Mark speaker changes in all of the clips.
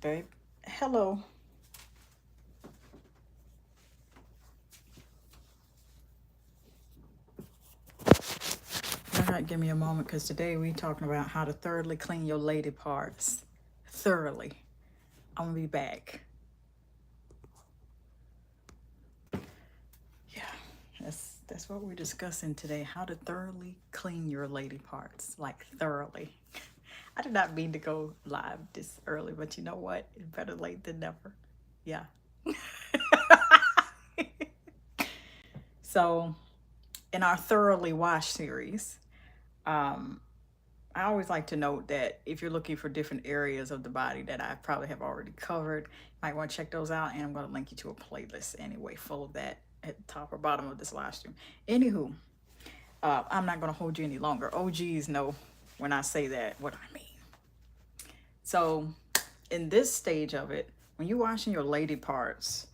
Speaker 1: Babe, hello. All right, give me a moment because today we talking about how to thoroughly clean your lady parts. Thoroughly. I'm gonna be back. Yeah, that's what we're discussing today. How to thoroughly clean your lady parts, like thoroughly. I did not mean to go live this early, but you know what? It's better late than never. Yeah. So, in our thoroughly wash series, um, I always like to note that if you're looking for different areas of the body that I probably have already covered, you might want to check those out. And I'm going to link you to a playlist anyway, full of that at the top or bottom of this live stream. Anywho, I'm not going to hold you any longer. OGs know when I say that what I mean. So, in this stage of it, when you're washing your lady parts,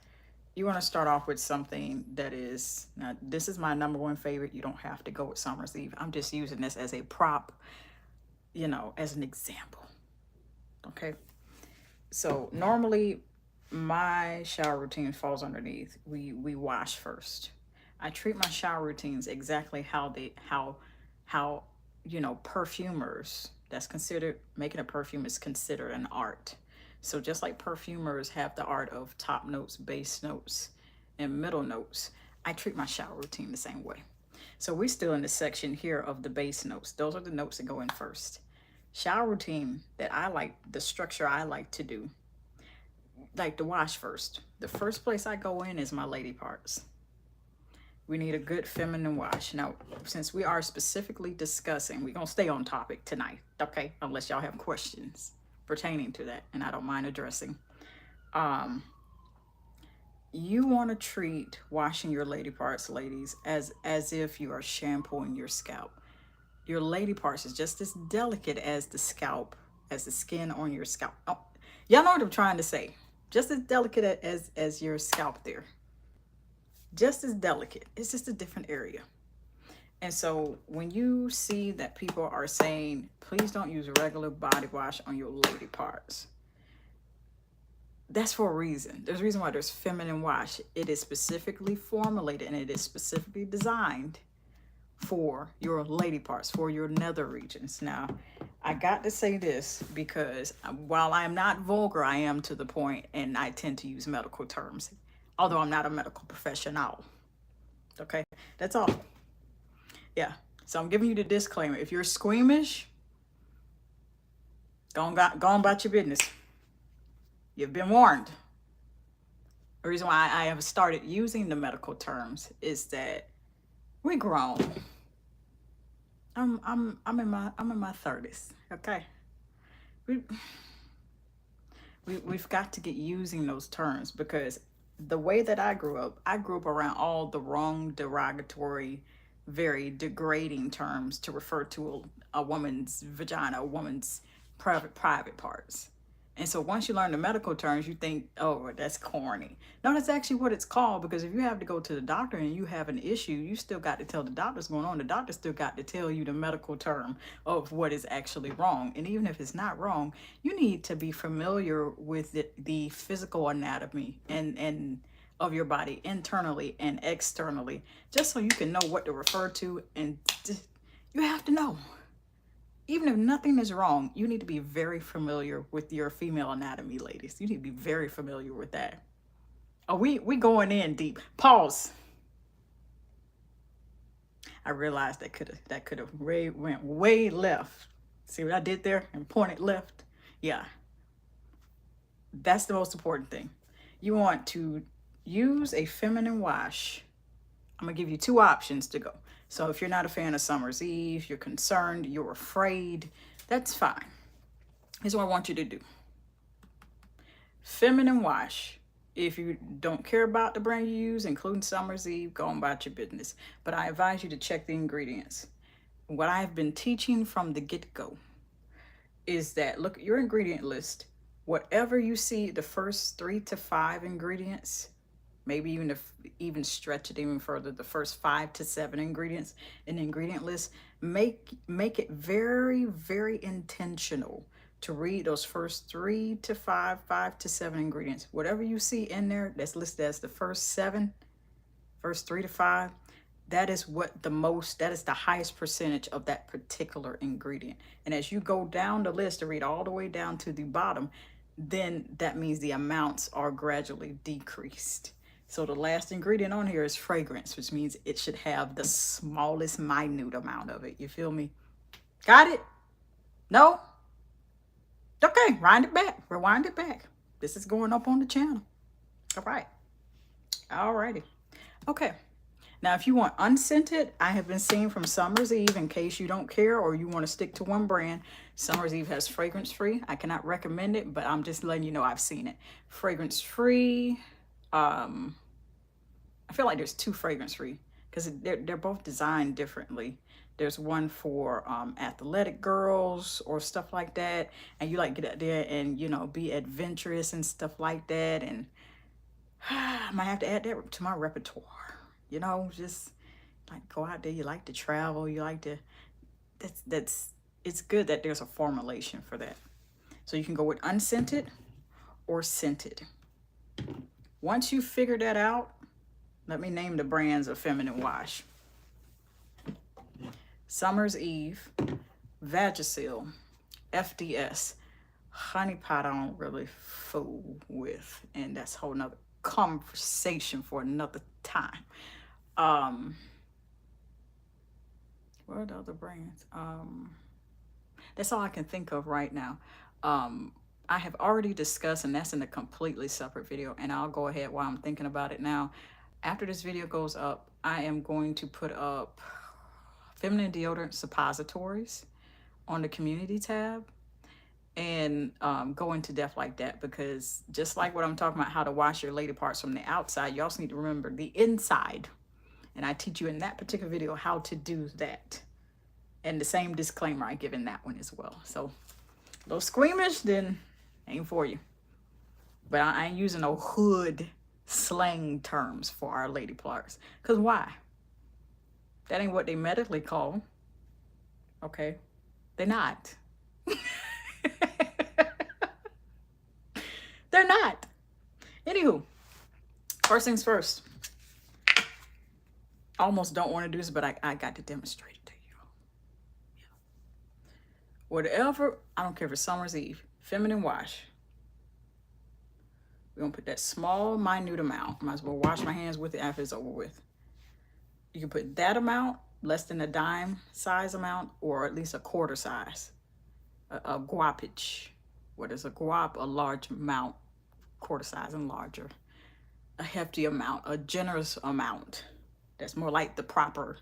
Speaker 1: you want to start off with something that is, now this is my number one favorite. You don't have to go with Summer's Eve. I'm just using this as a prop, as an example. Okay. So normally my shower routine falls underneath. We wash first. I treat my shower routines exactly how perfumers, that's considered, making a perfume is considered an art. So just like perfumers have the art of top notes, base notes, and middle notes, I treat my shower routine the same way. So we're still in the section here of the base notes. Those are the notes that go in first. Shower routine that I like, the structure I like to do, like to wash first. The first place I go in is my lady parts. We need a good feminine wash. Now, since we are specifically discussing, we're going to stay on topic tonight, okay? Unless y'all have questions pertaining to that, and I don't mind addressing. Um, you want to treat washing your lady parts, ladies, as if you are shampooing your scalp. Your lady parts is just as delicate as the scalp, as the skin on your scalp. Oh, y'all know what I'm trying to say. Just as delicate as your scalp there. Just as delicate. It's just a different area. And so when you see that people are saying, please don't use regular body wash on your lady parts, that's for a reason. There's a reason why there's feminine wash. It is specifically formulated and it is specifically designed for your lady parts, for your nether regions. Now, I got to say this because while I am not vulgar, I am to the point and I tend to use medical terms, although I'm not a medical professional. Okay, that's all. Yeah. So I'm giving you the disclaimer. If you're squeamish, go on about your business. You've been warned. The reason why I have started using the medical terms is that we grown. I'm in my 30s. Okay. We we've got to get using those terms because the way that I grew up around all the wrong, derogatory, very degrading terms to refer to a woman's vagina, a woman's private parts. And so once you learn the medical terms, you think, oh, that's corny. No, that's actually what it's called because if you have to go to the doctor and you have an issue, you still got to tell the doctor what's going on. The doctor still got to tell you the medical term of what is actually wrong. And even if it's not wrong, you need to be familiar with the physical anatomy and of your body internally and externally, just so you can know what to refer to. And you have to know. Even if nothing is wrong, you need to be very familiar with your female anatomy, ladies. You need to be very familiar with that. Oh, we going in deep. Pause. I realized that could have went way left. See what I did there and pointed left? Yeah. That's the most important thing. You want to use a feminine wash. I'm gonna give you two options to go. So if you're not a fan of Summer's Eve, you're concerned, you're afraid, that's fine. Here's what I want you to do. Feminine wash. If you don't care about the brand you use, including Summer's Eve, go on about your business. But I advise you to check the ingredients. What I've been teaching from the get-go is that look at your ingredient list. Whatever you see, the first 3 to 5 ingredients, maybe even stretch it even further, the first 5 to 7 ingredients in the ingredient list, make it very, very intentional to read those first 3 to 5, 5 to 7 ingredients. Whatever you see in there that's listed as the first 7, first 3 to 5, that is that is the highest percentage of that particular ingredient. And as you go down the list to read all the way down to the bottom, then that means the amounts are gradually decreased. So the last ingredient on here is fragrance, which means it should have the smallest minute amount of it. You feel me? Got it? No? Okay, rewind it back. This is going up on the channel. All right. Alrighty. Okay. Now, if you want unscented, I have been seeing from Summer's Eve, in case you don't care or you want to stick to one brand, Summer's Eve has fragrance free. I cannot recommend it, but I'm just letting you know I've seen it. Fragrance free. I feel like there's 2 fragrance free because they're both designed differently. There's one for athletic girls or stuff like that, and you like get out there and, you know, be adventurous and stuff like that. And I might have to add that to my repertoire. You know, just like go out there. You like to travel. You like to. It's good that there's a formulation for that. So you can go with unscented or scented. Once you figure that out, let me name the brands of feminine wash. Summer's Eve, Vagisil, FDS, Honey Pot I don't really fool with, and that's a whole nother conversation for another time. What are the other brands? That's all I can think of right now. I have already discussed, and that's in a completely separate video, and I'll go ahead while I'm thinking about it now. After this video goes up, I am going to put up feminine deodorant suppositories on the community tab and go into depth like that, because just like what I'm talking about, how to wash your lady parts from the outside, you also need to remember the inside. And I teach you in that particular video how to do that. And the same disclaimer I give in that one as well. So a little squeamish, then ain't for you. But I ain't using no hood slang terms for our lady parts. Because why? That ain't what they medically call. Okay? They're not. They're not. Anywho, first things first. I almost don't want to do this, but I got to demonstrate it to you. Yeah. Whatever, I don't care if it's Summer's Eve, feminine wash. We're going to put that small, minute amount. Might as well wash my hands with it after it's over with. You can put that amount, less than a dime size amount, or at least a quarter size. A guapage. What is a guap? A large amount, quarter size and larger. A hefty amount, a generous amount. That's more like the proper,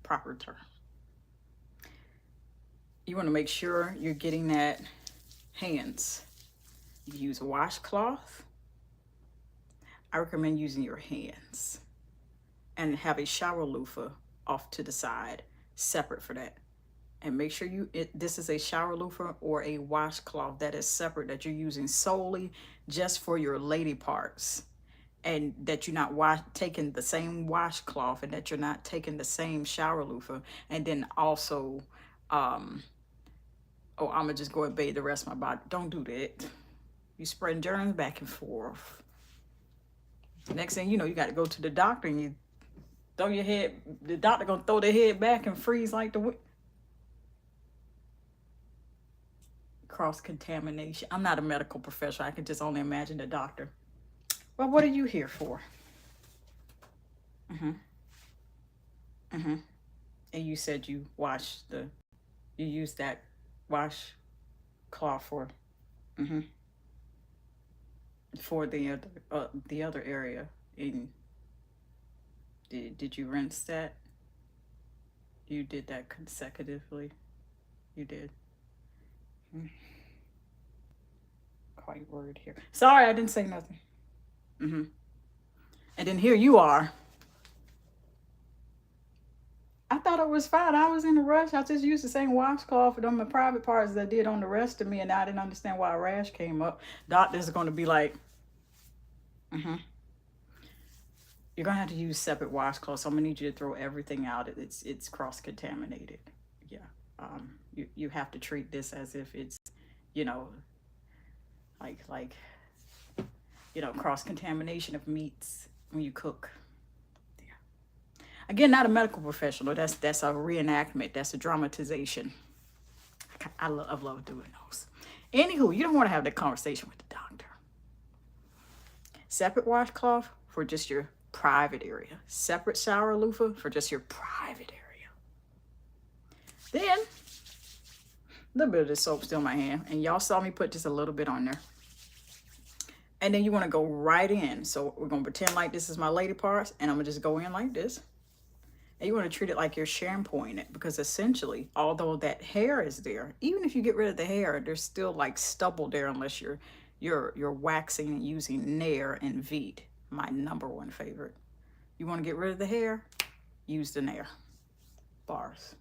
Speaker 1: proper term. You want to make sure you're getting that hands. You use a washcloth. I recommend using your hands. And have a shower loofah off to the side, separate for that. And make sure this is a shower loofah or a washcloth that is separate, that you're using solely just for your lady parts. And that you're not taking the same washcloth, and that you're not taking the same shower loofah. And then also, I'm going to just go and bathe the rest of my body. Don't do that. You spreading germs back and forth. Next thing you know, you got to go to the doctor, and you throw your head, the doctor going to throw their head back and freeze like the wind. Cross-contamination. I'm not a medical professional. I can just only imagine the doctor. Well, what are you here for? And you said you used that washcloth for the other area. Did you rinse that? You did that consecutively? You did. Quite worried here. Sorry, I didn't say nothing. And then here you are. I thought it was fine. I was in a rush. I just used the same washcloth for my private parts that I did on the rest of me, and I didn't understand why a rash came up. Doctors are going to be like, you're going to have to use separate washcloths. So I'm going to need you to throw everything out. It's cross-contaminated. Yeah. You have to treat this as if it's you know, like cross contamination of meats when you cook. Again, not a medical professional. That's a reenactment. That's a dramatization. I love doing those. Anywho, you don't want to have that conversation with the doctor. Separate washcloth for just your private area. Separate shower loofah for just your private area. Then, a little bit of this soap still in my hand. And y'all saw me put just a little bit on there. And then you want to go right in. So we're going to pretend like this is my lady parts. And I'm going to just go in like this. And you want to treat it like you're shampooing it. Because essentially, although that hair is there, even if you get rid of the hair, there's still like stubble there unless you're waxing and using Nair and Veet. My #1 favorite. You want to get rid of the hair? Use the Nair. Bars.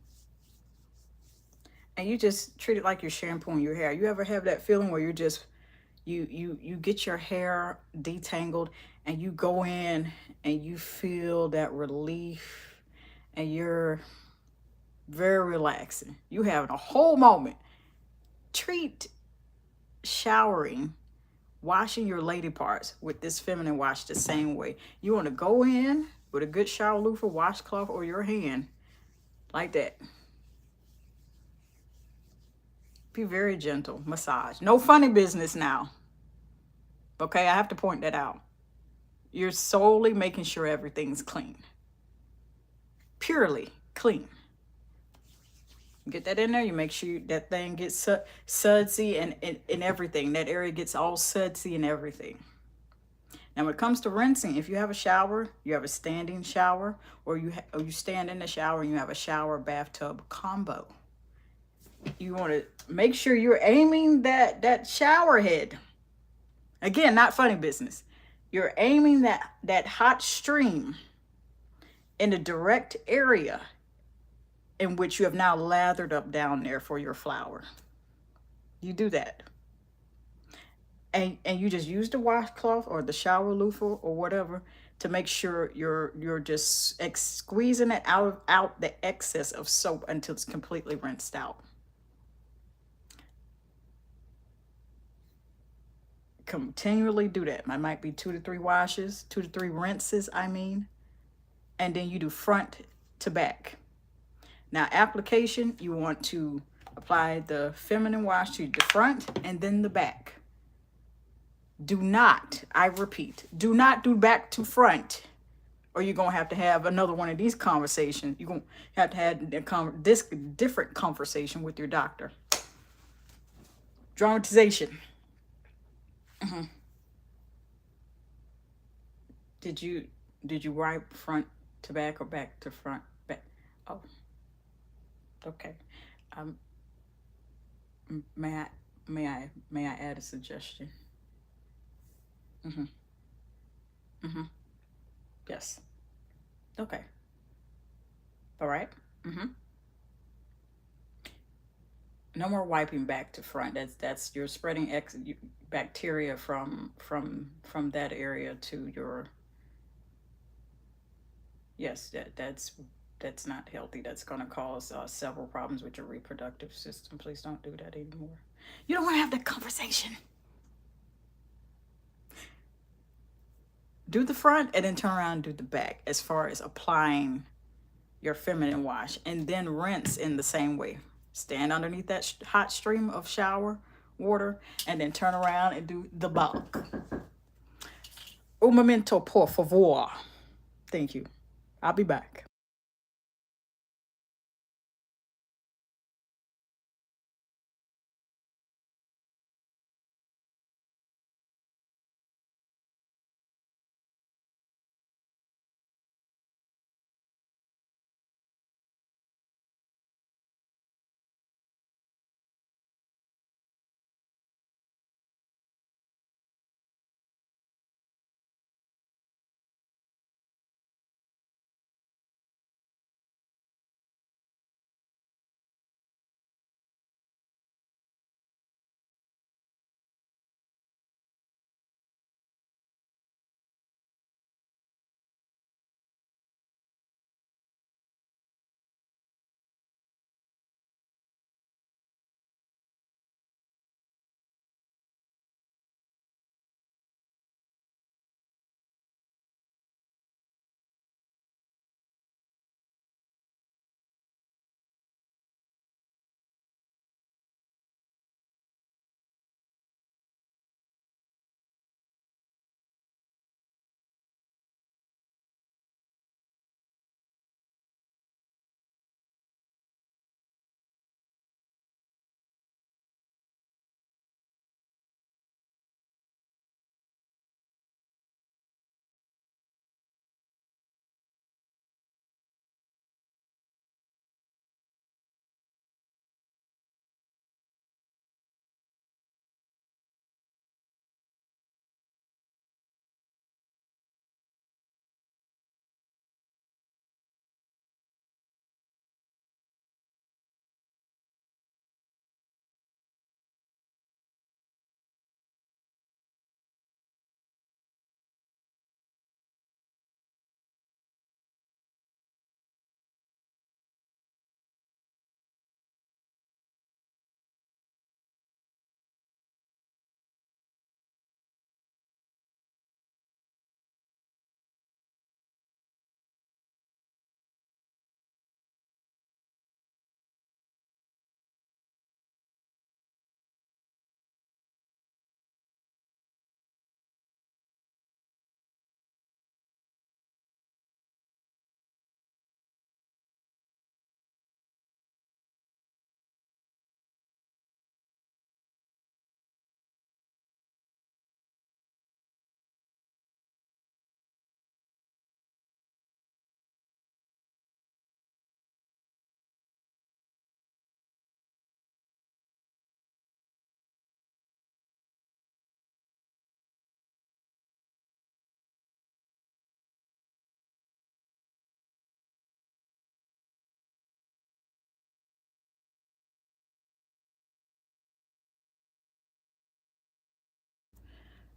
Speaker 1: And you just treat it like you're shampooing your hair. You ever have that feeling where you're just you get your hair detangled and you go in and you feel that relief and you're very relaxing. You having a whole moment. Treat showering, washing your lady parts with this feminine wash the same way. You want to go in with a good shower loofah, washcloth, or your hand like that. Be very gentle. Massage. No funny business now. Okay, I have to point that out. You're solely making sure everything's clean. Purely clean. Get that in there. You make sure that thing gets sudsy and everything. That area gets all sudsy and everything. Now, when it comes to rinsing, if you have a shower, you have a standing shower, or you stand in the shower and you have a shower bathtub combo. You want to make sure you're aiming that shower head. Again, not funny business. You're aiming that hot stream in the direct area in which you have now lathered up down there for your flour. You do that. And you just use the washcloth or the shower loofah or whatever to make sure you're just squeezing it out the excess of soap until it's completely rinsed out. Continually do that. It might be 2 to 3 washes, 2 to 3 rinses, and then you do front to back. Now, application, you want to apply the feminine wash to the front and then the back. Do not, I repeat, do not do back to front, or you're going to have another one of these conversations. You're going to have this different conversation with your doctor. Dramatization. Mm-hmm. Did you write front to back or back to front? Back. Oh, okay. Um, may I add a suggestion? Mm-hmm. Mm-hmm. Yes. Okay. All right. Mm-hmm. No more wiping back to front. That's you're spreading bacteria from that area to your. Yes, that's not healthy. That's going to cause several problems with your reproductive system. Please don't do that anymore. You don't want to have that conversation. Do the front and then turn around and do the back as far as applying your feminine wash, and then rinse in the same way. Stand underneath that hot stream of shower water and then turn around and do the bulk. Un momento, por favor. Thank you. I'll be back.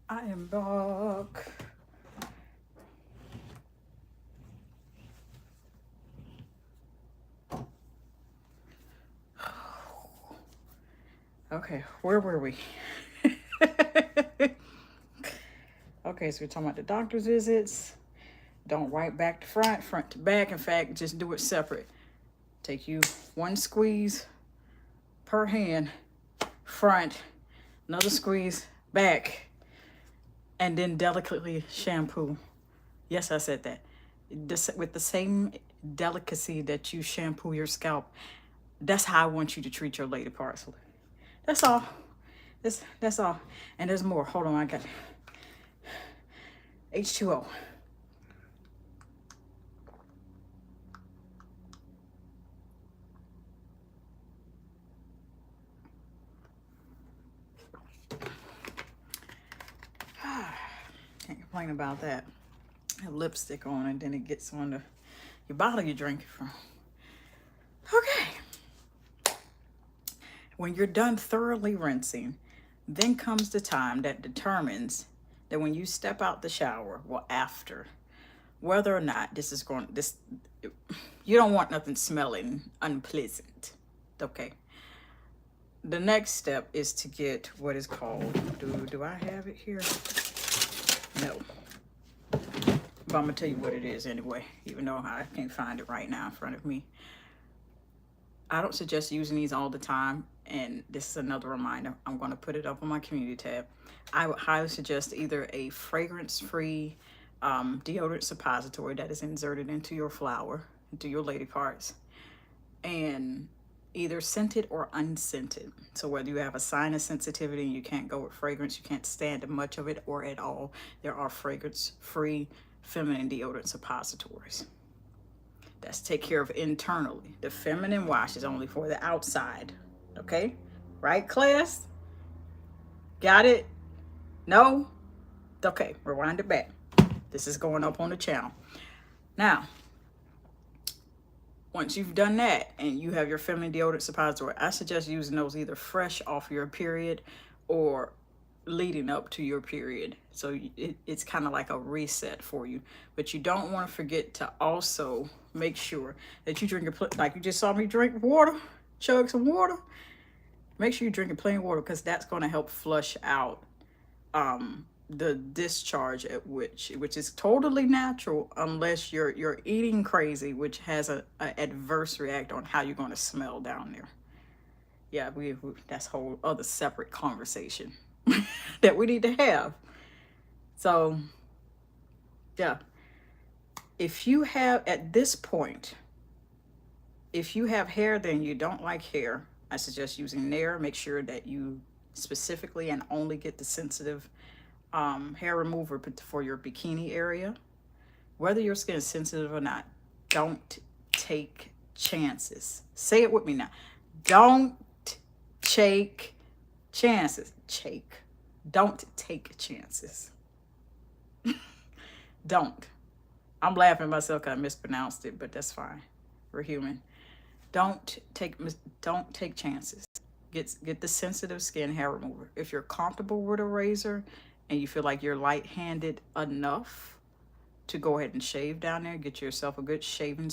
Speaker 1: I am back. Okay, where were we? Okay, so we're talking about the doctor's visits. Don't write back to front, front to back. In fact, just do it separate. Take you one squeeze per hand, front, another squeeze back, and then delicately shampoo. Yes, I said that. With the same delicacy that you shampoo your scalp. That's how I want you to treat your lady parts. That's all. That's all. And there's more. Hold on, I got H2O. Can't complain about that. Have lipstick on and then it gets on your bottle you're drinking from. Okay. When you're done thoroughly rinsing, then comes the time that determines that when you step out the shower, well, after, whether or not you don't want nothing smelling unpleasant. Okay. The next step is to get what is called, do I have it here? No. But I'm gonna tell you what it is anyway, even though I can't find it right now in front of me. I don't suggest using these all the time, and this is another reminder. I'm gonna put it up on my community tab. I would highly suggest either a fragrance-free deodorant suppository that is inserted into your flower, into your lady parts, and either scented or unscented. So whether you have a sinus sensitivity and you can't go with fragrance, you can't stand much of it or at all, there are fragrance-free feminine deodorant suppositories. That's take care of internally. The feminine wash is only for the outside. Okay? Right, class? Got it? No? Okay, rewind it back. This is going up on the channel. Now, once you've done that and you have your feminine deodorant suppository, I suggest using those either fresh off your period or leading up to your period. So it's kind of like a reset for you. But you don't want to forget to also make sure that you drink like you just saw me drink water, chug some water. Make sure you drink plain water, because that's going to help flush out the discharge at which is totally natural, unless you're eating crazy, which has a adverse react on how you're going to smell down there. Yeah, that's a whole other separate conversation that we need to have. So yeah, if you have, at this point, if you have hair then you don't like hair, I suggest using Nair. Make sure that you specifically and only get the sensitive hair remover for your bikini area. Whether your skin is sensitive or not, don't take chances. Say it with me now. Don't take chances. Don't take chances. Don't. I'm laughing at myself because I mispronounced it, but that's fine. We're human. Don't take chances. Get the sensitive skin hair remover. If you're comfortable with a razor and you feel like you're light-handed enough to go ahead and shave down there, get yourself a good shaving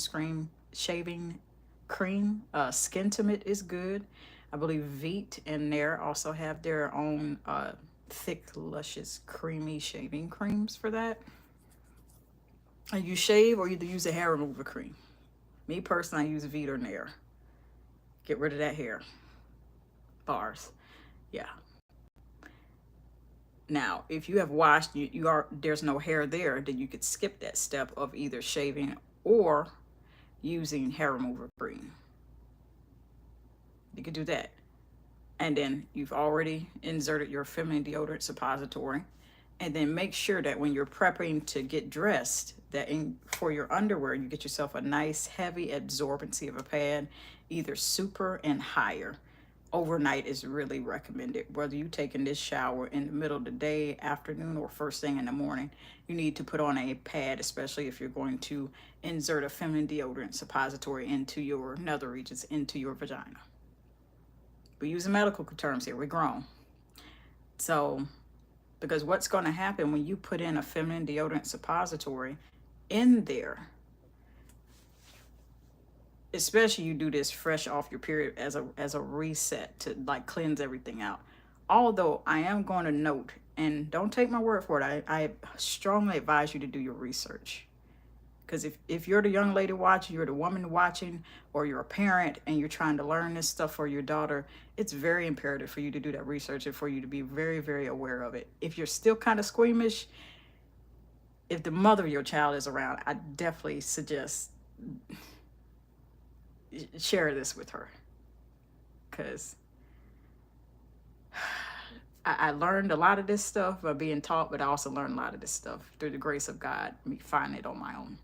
Speaker 1: cream. Skintimate is good. I believe Veet and Nair also have their own thick, luscious, creamy shaving creams for that. And you shave or either use a hair remover cream. Me personally, I use Veet or Nair. Get rid of that hair. Bars. Yeah. Now, if you have washed, there's no hair there, then you could skip that step of either shaving or using hair remover cream. You could do that. And then you've already inserted your feminine deodorant suppository. And then make sure that when you're prepping to get dressed, that for your underwear, you get yourself a nice heavy absorbency of a pad, either super and higher. Overnight is really recommended. Whether you're taking this shower in the middle of the day, afternoon, or first thing in the morning, you need to put on a pad, especially if you're going to insert a feminine deodorant suppository into your nether regions, into your vagina. We're using medical terms here. We're grown. So Because what's going to happen when you put in a feminine deodorant suppository in there, especially you do this fresh off your period as a reset to like cleanse everything out. Although I am going to note, and don't take my word for it, I strongly advise you to do your research. Because if you're the young lady watching, you're the woman watching, or you're a parent and you're trying to learn this stuff for your daughter, it's very imperative for you to do that research and for you to be very, very aware of it. If you're still kind of squeamish, if the mother of your child is around, I definitely suggest share this with her. Because I learned a lot of this stuff by being taught, but I also learned a lot of this stuff through the grace of God, me finding it on my own.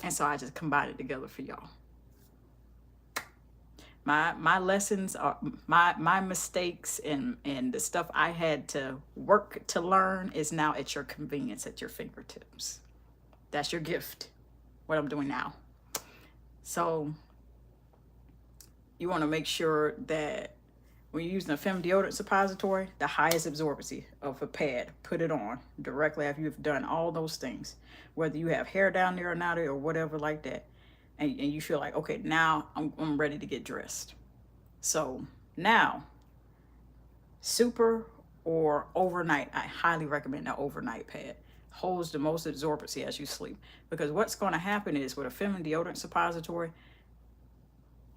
Speaker 1: And so I just combined it together for y'all. My lessons are my mistakes and the stuff I had to work to learn is now at your convenience, at your fingertips. That's your gift, what I'm doing now. So you want to make sure that when you're using a feminine deodorant suppository, the highest absorbency of a pad, put it on directly after you've done all those things. Whether you have hair down there or not, or whatever like that. And you feel like, okay, now I'm ready to get dressed. So now, super or overnight, I highly recommend that overnight pad. Holds the most absorbency as you sleep. Because what's going to happen is with a feminine deodorant suppository,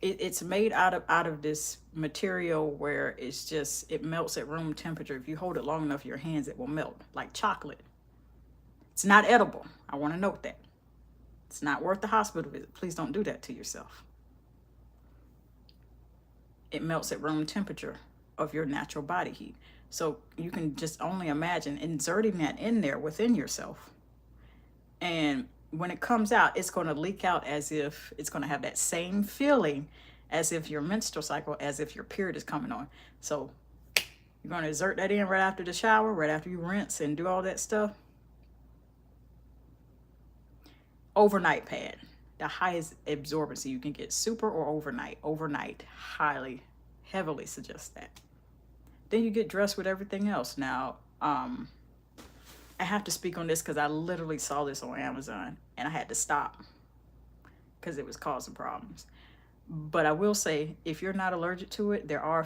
Speaker 1: it's made out of this material where it melts at room temperature. If you hold it long enough in your hands, it will melt like chocolate. It's not edible. I want to note that. It's not worth the hospital visit. Please don't do that to yourself. It melts at room temperature of your natural body heat. So you can just only imagine inserting that in there within yourself. And when it comes out, it's going to leak out as if it's going to have that same feeling as if your menstrual cycle, as if your period is coming on. So you're going to insert that in right after the shower, right after you rinse and do all that stuff. Overnight pad, the highest absorbency you can get, super or overnight. Overnight, highly, heavily suggest that. Then you get dressed with everything else. Now, I have to speak on this because I literally saw this on Amazon and I had to stop because it was causing problems. But I will say, if you're not allergic to it, there are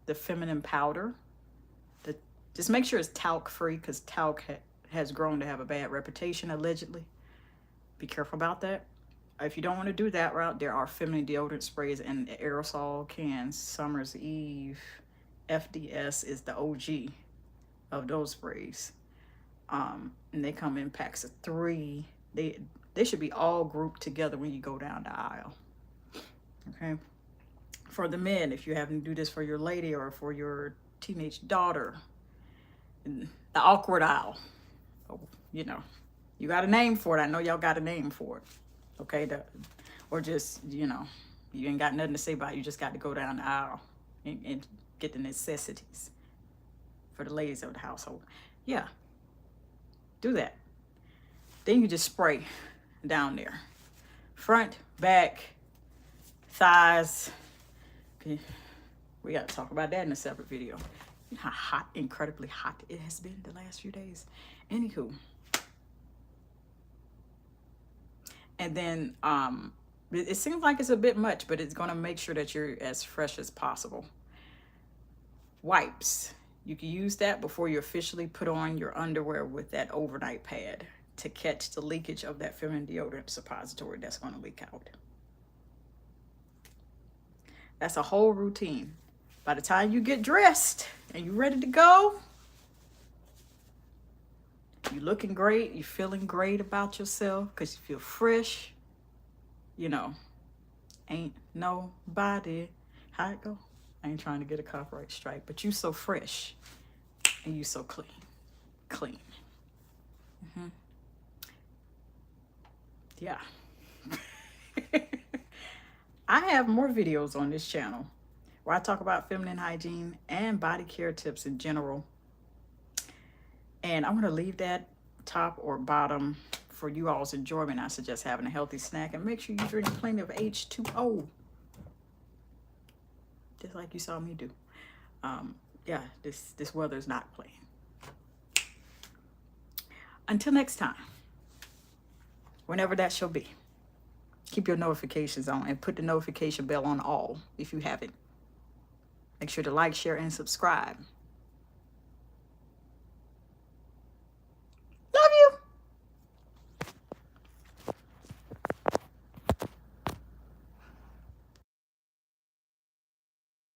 Speaker 1: the feminine powder. Just make sure it's talc free, because talc has grown to have a bad reputation, allegedly. Be careful about that. If you don't want to do that route, there are feminine deodorant sprays in aerosol cans. Summer's Eve FDS is the OG of those sprays. And they come in packs of 3. They should be all grouped together when you go down the aisle. Okay. For the men, if you having to do this for your lady or for your teenage daughter, the awkward aisle. You know, you got a name for it. I know y'all got a name for it. Okay. Or just, you know, you ain't got nothing to say about it. You just got to go down the aisle and get the necessities for the ladies of the household. Yeah. Do that. Then you just spray down there. Front, back, thighs. Okay. We got to talk about that in a separate video. You know how hot, incredibly hot it has been the last few days. Anywho. And then it seems like it's a bit much, but it's going to make sure that you're as fresh as possible. Wipes. You can use that before you officially put on your underwear with that overnight pad to catch the leakage of that feminine deodorant suppository that's going to leak out. That's a whole routine. By the time you get dressed and you're ready to go, you're looking great, you're feeling great about yourself because you feel fresh. You know, ain't nobody, how it go? I ain't trying to get a copyright strike, but you so fresh and you so clean. Clean. Mm-hmm. Yeah. I have more videos on this channel where I talk about feminine hygiene and body care tips in general. And I'm going to leave that top or bottom for you all's enjoyment. I suggest having a healthy snack and make sure you drink plenty of H2O. Just like you saw me do. yeah, this weather is not playing. Until next time, whenever that shall be, keep your notifications on and put the notification bell on all if you haven't. Make sure to like, share, and subscribe.